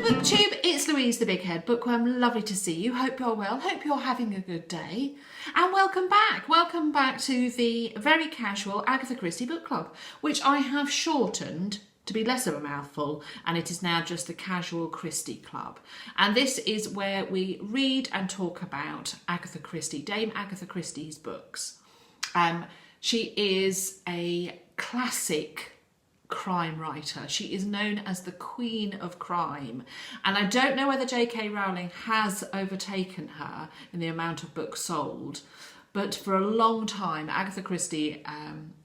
Booktube, it's Louise the Big Head Bookworm. Lovely to see you. Hope you're well. Hope you're having a good day. And welcome back. Welcome back to the very casual Agatha Christie Book Club, which I have shortened to be less of a mouthful, and it is now just the Casual Christie Club. And this is where we read and talk about Agatha Christie, Dame Agatha Christie's books. She is a classic crime writer. She is known as the Queen of Crime, and I don't know whether J.K. Rowling has overtaken her in the amount of books sold, but for a long time Agatha Christie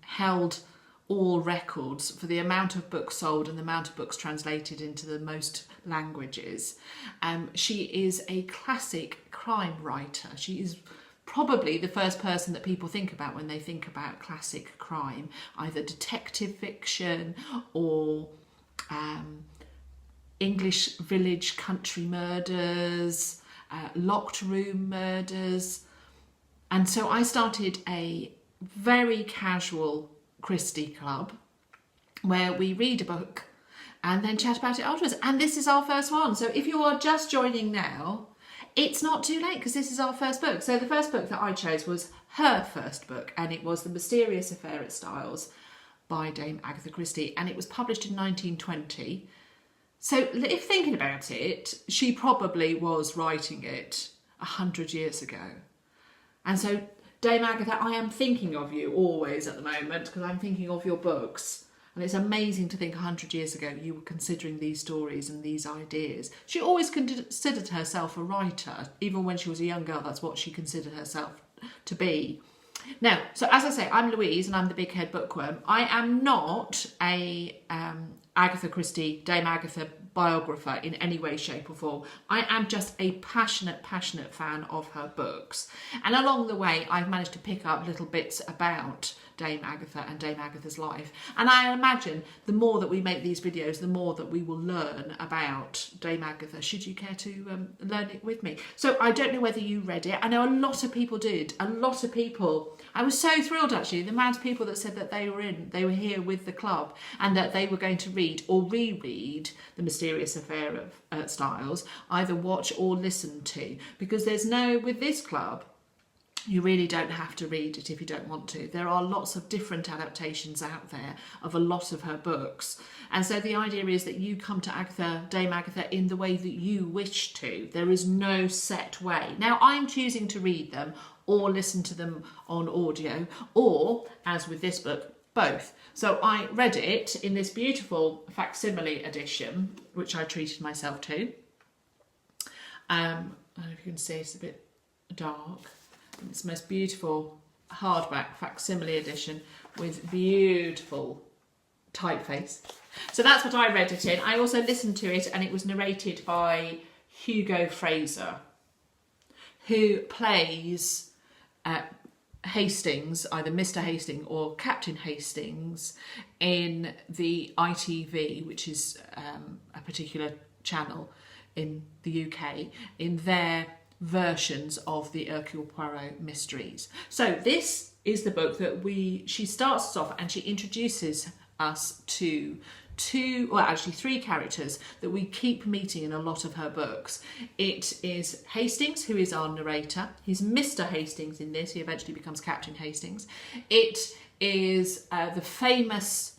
held all records for the amount of books sold and the amount of books translated into the most languages. She is a classic crime writer. She is probably the first person that people think about when they think about classic crime, either detective fiction or English village country murders, locked room murders. And so I started a very casual Christie Club where we read a book and then chat about it afterwards. And this is our first one. So if you are just joining now, it's not too late because this is our first book. So the first book that I chose was her first book, and it was The Mysterious Affair at Styles by Dame Agatha Christie, and it was published in 1920. So if thinking about it, she probably was writing it 100 years ago. And so Dame Agatha, I am thinking of you always at the moment because I'm thinking of your books. And it's amazing to think 100 years ago you were considering these stories and these ideas. She always considered herself a writer. Even when she was a young girl, that's what she considered herself to be. Now, so as I say, I'm Louise and I'm the Big Head Bookworm. I am not a Agatha Christie, Dame Agatha biographer in any way, shape or form. I am just a passionate fan of her books. And along the way, I've managed to pick up little bits about Dame Agatha and Dame Agatha's life. And I imagine the more that we make these videos, the more that we will learn about Dame Agatha, should you care to learn it with me. So I don't know whether you read it. I know a lot of people did. A lot of people. I was so thrilled actually, the amount of people that said that they were here with the club and that they were going to read or reread The Mysterious Affair at Styles, either watch or listen to, because there's no, with this club, you really don't have to read it if you don't want to. There are lots of different adaptations out there of a lot of her books. And so the idea is that you come to Agatha, Dame Agatha, in the way that you wish to. There is no set way. Now, I'm choosing to read them or listen to them on audio, or, as with this book, both. So I read it in this beautiful facsimile edition, which I treated myself to. I don't know if you can see, it's a bit dark. It's the most beautiful hardback facsimile edition with beautiful typeface. So that's what I read it in. I also listened to it, and it was narrated by Hugo Fraser, who plays Hastings, either Mr. Hastings or Captain Hastings, in the ITV, which is a particular channel in the UK, in their versions of the Hercule Poirot mysteries. So this is the book that she starts us off, and she introduces us to three characters that we keep meeting in a lot of her books. It is Hastings, who is our narrator. He's Mr. Hastings in this. He eventually becomes Captain Hastings. It is the famous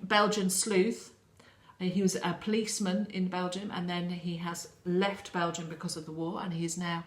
Belgian sleuth. He was a policeman in Belgium, and then he has left Belgium because of the war, and he is now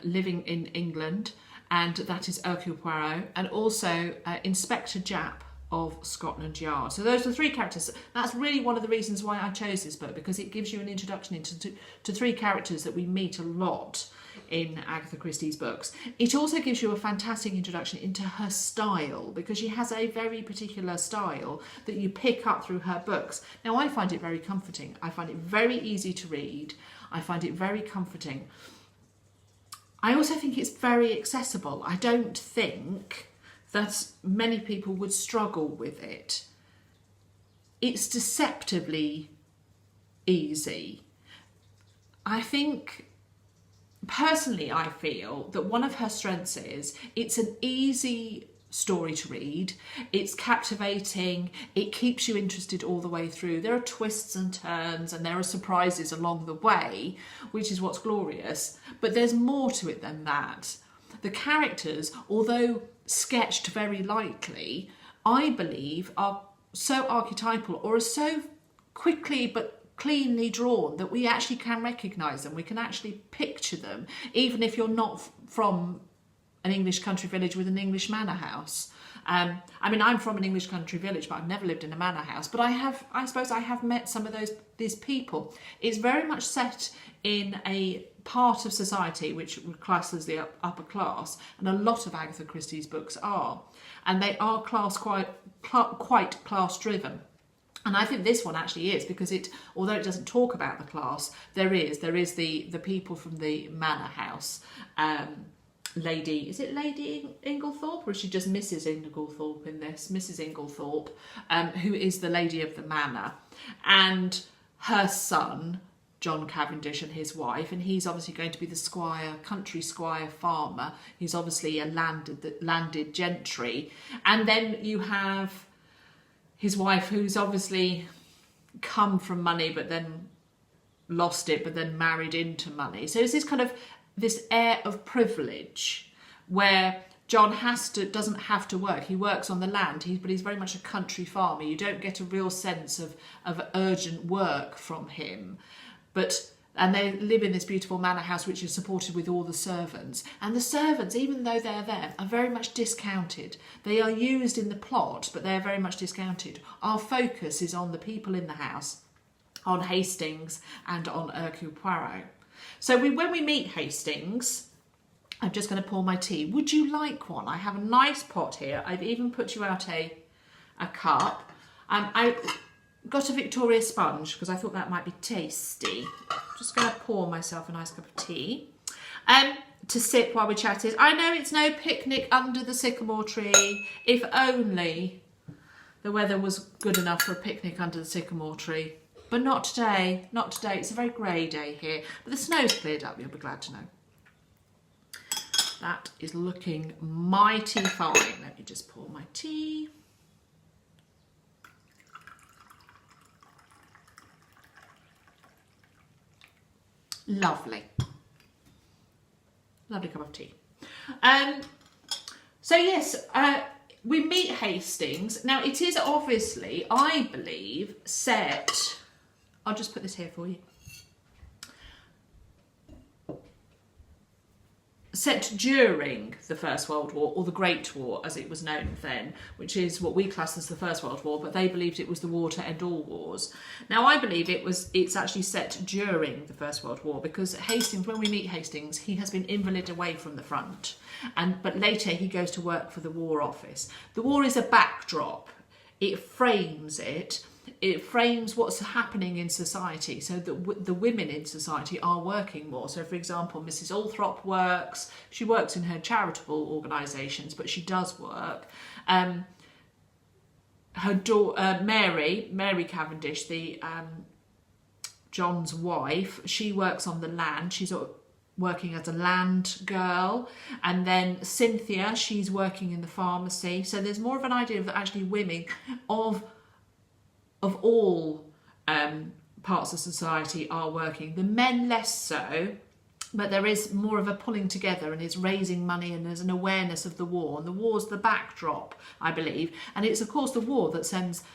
living in England, and that is Hercule Poirot, and also Inspector Japp of Scotland Yard. So those are three characters. That's really one of the reasons why I chose this book, because it gives you an introduction to three characters that we meet a lot in Agatha Christie's books. It also gives you a fantastic introduction into her style, because she has a very particular style that you pick up through her books. Now, I find it very comforting. I find it very easy to read. I find it very comforting. I also think it's very accessible. I don't think that many people would struggle with it. It's deceptively easy. Personally, I feel that one of her strengths is it's an easy story to read. It's captivating. It keeps you interested all the way through. There are twists and turns and there are surprises along the way, which is what's glorious. But there's more to it than that. The characters, although sketched very lightly, I believe are so archetypal or are so quickly but cleanly drawn that we actually can recognise them. We can actually picture them, even if you're not from an English country village with an English manor house. I mean, I'm from an English country village, but I've never lived in a manor house. But I suppose I have met some of these people. It's very much set in a part of society which classes the upper class, and a lot of Agatha Christie's books are, and they are quite class driven. And I think this one actually is, because although it doesn't talk about the class, there is the people from the manor house. Is it Lady Inglethorpe, or is she just Mrs. Inglethorpe in this? Mrs. Inglethorpe, who is the lady of the manor, and her son, John Cavendish, and his wife, and he's obviously going to be the squire, country squire farmer. He's obviously a landed gentry. And then you have his wife, who's obviously come from money, but then lost it, but then married into money. So it's this air of privilege where John doesn't have to work. He works on the land, but he's very much a country farmer. You don't get a real sense of urgent work from him. And they live in this beautiful manor house, which is supported with all the servants. And the servants, even though they're there, are very much discounted. They are used in the plot, but they're very much discounted. Our focus is on the people in the house, on Hastings and on Hercule Poirot. So when we meet Hastings, I'm just going to pour my tea. Would you like one? I have a nice pot here. I've even put you out a cup. I got a Victoria sponge because I thought that might be tasty. Just going to pour myself a nice cup of tea to sip while we chat. I know it's no picnic under the sycamore tree. If only the weather was good enough for a picnic under the sycamore tree. But not today, not today. It's a very grey day here. But the snow's cleared up, you'll be glad to know. That is looking mighty fine. Let me just pour my tea. Lovely. Lovely cup of tea. So yes, we meet Hastings. Now it is obviously, I believe, set... I'll just put this here for you. Set during the First World War, or the Great War as it was known then, which is what we class as the First World War, but they believed it was the war to end all wars. Now I believe it's actually set during the First World War, because Hastings, when we meet Hastings, he has been invalided away from the front, but later he goes to work for the War Office. The war is a backdrop. It frames it. It frames what's happening in society, so that the women in society are working more. So, for example, Mrs. Althorp works. She works in her charitable organisations, but she does work. Her daughter, Mary Cavendish, John's wife, she works on the land. She's working as a land girl. And then Cynthia, she's working in the pharmacy. So there's more of an idea of actually women of all parts of society are working. The men less so, but there is more of a pulling together, and it's raising money, and there's an awareness of the war. And the war's the backdrop, I believe. And it's, of course, the war that sends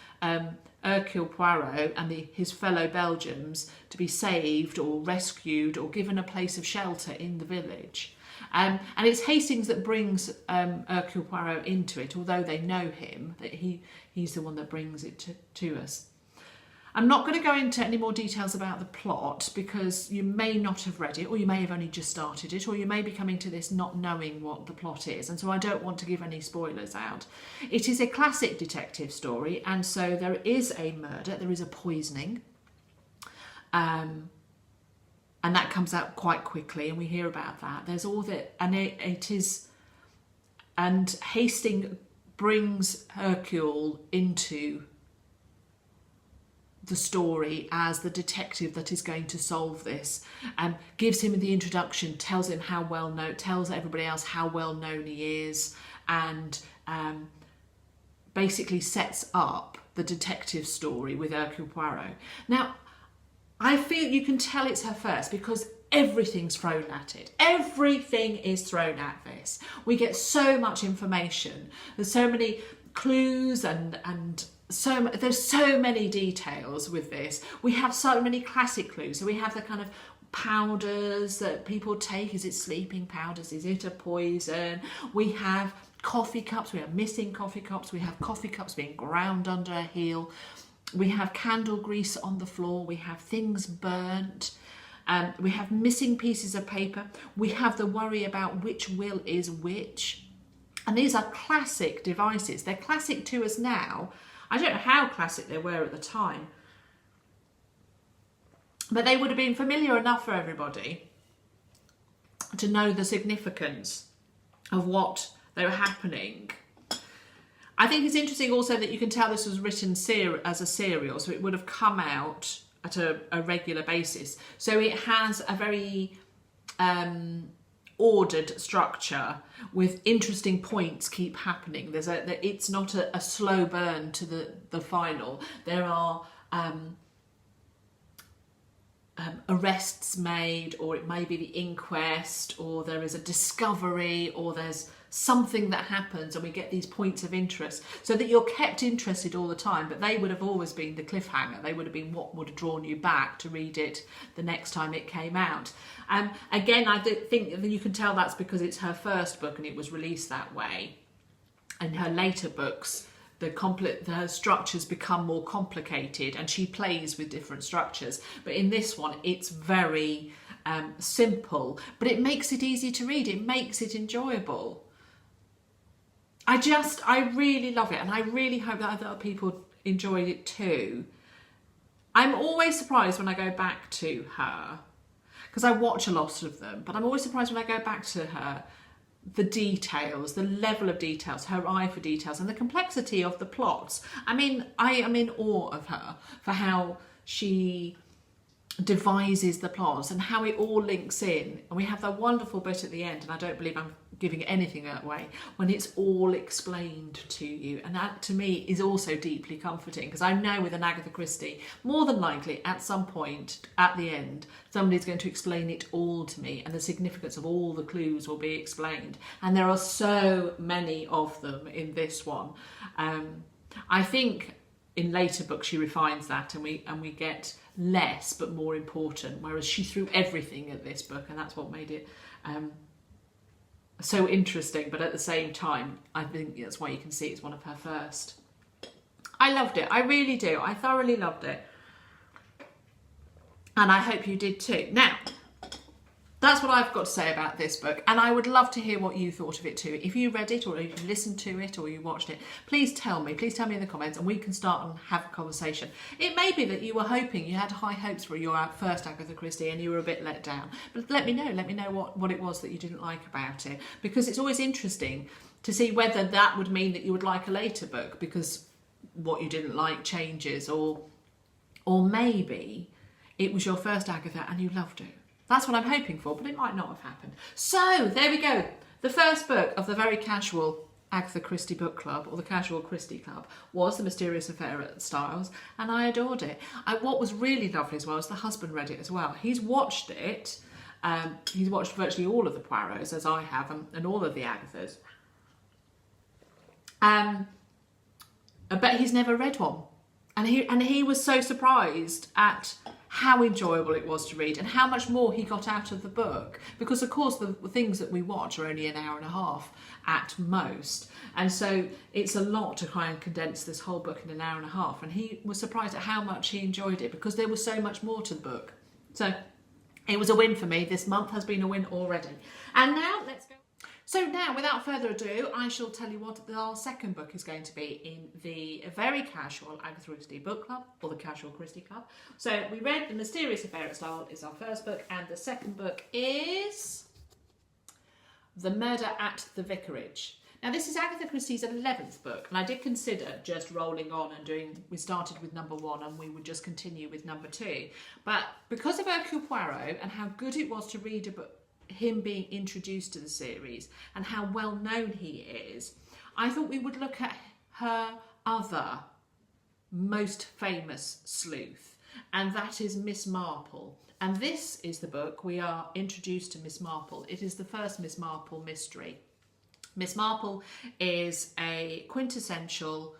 Hercule Poirot and his fellow Belgians to be saved or rescued or given a place of shelter in the village. And it's Hastings that brings Hercule Poirot into it, although they know him, that he's the one that brings it to us. I'm not going to go into any more details about the plot, because you may not have read it, or you may have only just started it, or you may be coming to this not knowing what the plot is, and so I don't want to give any spoilers out. It is a classic detective story, and so there is a murder, there is a poisoning, and that comes out quite quickly, and we hear about that. There's all that, and and Hastings brings Hercule into the story as the detective that is going to solve this, and gives him the introduction, tells him tells everybody else how well known he is, and basically sets up the detective story with Hercule Poirot. Now, I feel you can tell it's her first because everything's thrown at it. Everything is thrown at this. We get so much information. There's so many clues and there's so many details with this. We have so many classic clues. So we have the kind of powders that people take. Is it sleeping powders? Is it a poison? We have coffee cups. We have missing coffee cups. We have coffee cups being ground under a heel. We have candle grease on the floor. We have things burnt. We have missing pieces of paper. We have the worry about which will is which. And these are classic devices. They're classic to us now. I don't know how classic they were at the time, but they would have been familiar enough for everybody to know the significance of what they were happening. I think it's interesting also that you can tell this was written as a serial, so it would have come out at a regular basis. So it has a very ordered structure with interesting points keep happening. It's not a slow burn to the final. There are arrests made, or it may be the inquest, or there is a discovery, or there's something that happens and we get these points of interest so that you're kept interested all the time. But they would have always been the cliffhanger. They would have been what would have drawn you back to read it the next time it came out. Again, I think that you can tell that's because it's her first book and it was released that way. And her later books, the structures become more complicated and she plays with different structures. But in this one, it's very simple, but it makes it easy to read. It makes it enjoyable. I really love it, and I really hope that other people enjoyed it too. I'm always surprised when I go back to her, because I watch a lot of them, but I'm always surprised when I go back to her, the details, the level of details, her eye for details, and the complexity of the plots. I mean, I am in awe of her for how she devises the plots and how it all links in. And we have that wonderful bit at the end, and I don't believe I'm giving anything away, when it's all explained to you. And that to me is also deeply comforting, because I know with an Agatha Christie, more than likely at some point at the end, somebody's going to explain it all to me, and the significance of all the clues will be explained. And there are so many of them in this one. I think in later books she refines that, and we get less but more important, whereas she threw everything at this book, and that's what made it so interesting. But at the same time, I think that's why you can see it's one of her first. I loved it. I really do. I thoroughly loved it, and I hope you did too. Now, that's what I've got to say about this book, and I would love to hear what you thought of it too. If you read it, or if you listened to it, or you watched it, please tell me in the comments, and we can start and have a conversation. It may be that you were hoping, you had high hopes for your first Agatha Christie and you were a bit let down, but let me know what it was that you didn't like about it, because it's always interesting to see whether that would mean that you would like a later book because what you didn't like changes, or maybe it was your first Agatha and you loved it. That's what I'm hoping for, but it might not have happened. So there we go. The first book of the very casual Agatha Christie book club, or the Casual Christie Club, was The Mysterious Affair at Styles, and I adored it. What was really lovely as well is the husband read it as well. He's watched it. He's watched virtually all of the Poirots, as I have, and all of the Agathas. But he's never read one. And he was so surprised at how enjoyable it was to read and how much more he got out of the book, because of course the things that we watch are only an hour and a half at most, and so it's a lot to try and condense this whole book in an hour and a half, and he was surprised at how much he enjoyed it because there was so much more to the book. So it was a win for me. This month has been a win already. And now let's go. So now, without further ado, I shall tell you what our second book is going to be in the very casual Agatha Christie book club, or the Casual Christie Club. So we read The Mysterious Affair at Styles is our first book, and the second book is The Murder at the Vicarage. Now this is Agatha Christie's 11th book, and I did consider just rolling on and we started with number 1 and we would just continue with number 2. But because of Hercule Poirot and how good it was to read a book him being introduced to the series and how well known he is, I thought we would look at her other most famous sleuth, and that is Miss Marple. And this is the book we are introduced to Miss Marple. It is the first Miss Marple mystery. Miss Marple is a quintessential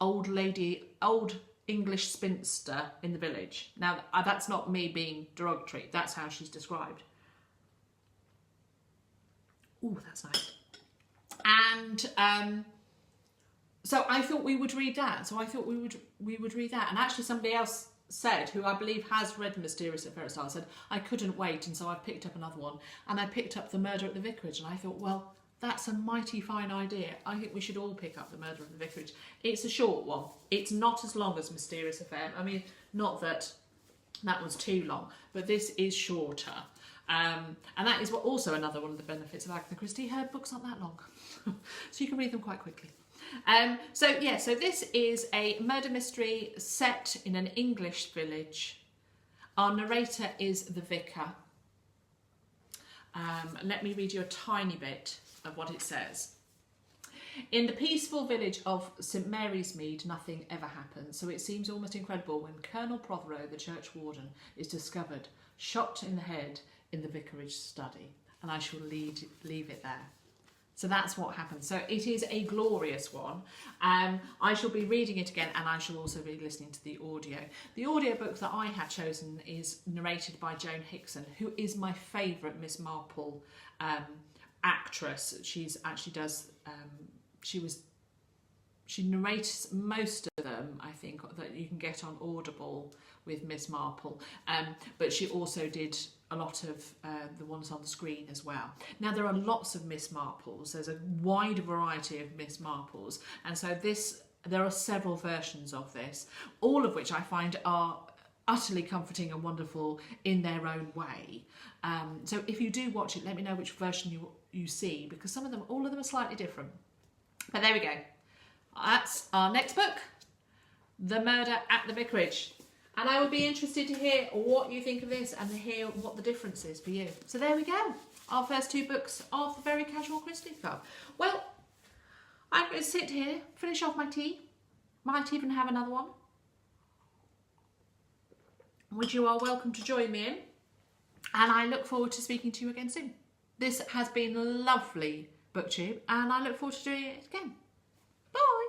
old English spinster in the village. Now, that's not me being derogatory. That's how she's described. Ooh, that's nice. And so I thought we would read that. So I thought we would read that. And actually somebody else said, who I believe has read Mysterious at Ferritsdale, said, I couldn't wait, and so I've picked up another one. And I picked up The Murder at the Vicarage, and I thought, well, that's a mighty fine idea. I think we should all pick up The Murder at the Vicarage. It's a short one. It's not as long as Mysterious Affair. I mean, not that that was too long, but this is shorter. And that is what also another one of the benefits of Agatha Christie. Her books aren't that long, so you can read them quite quickly. So this is a murder mystery set in an English village. Our narrator is the vicar. Let me read you a tiny bit of what it says. In the peaceful village of St Mary's Mead, nothing ever happens, so it seems almost incredible when Colonel Prothero, the church warden, is discovered shot in the head in the vicarage study. And I shall leave it there. So that's what happens. So it is a glorious one. I shall be reading it again, and I shall also be listening to the audio. The audiobook that I have chosen is narrated by Joan Hickson, who is my favourite Miss Marple actress. She's actually does, she narrates most of them, I think, that you can get on Audible with Miss Marple. But she also did a lot of the ones on the screen as well. Now, there are lots of Miss Marples. There's a wide variety of Miss Marples. And so there are several versions of this, all of which I find are utterly comforting and wonderful in their own way. So if you do watch it, let me know which version you see, because all of them are slightly different. But there we go. That's our next book, The Murder at the Vicarage. And I would be interested to hear what you think of this and to hear what the difference is for you. So there we go. Our first two books of the Very Casual Christie Club. Well, I'm going to sit here, finish off my tea. Might even have another one, which you are welcome to join me in. And I look forward to speaking to you again soon. This has been lovely, BookTube, and I look forward to doing it again. Bye.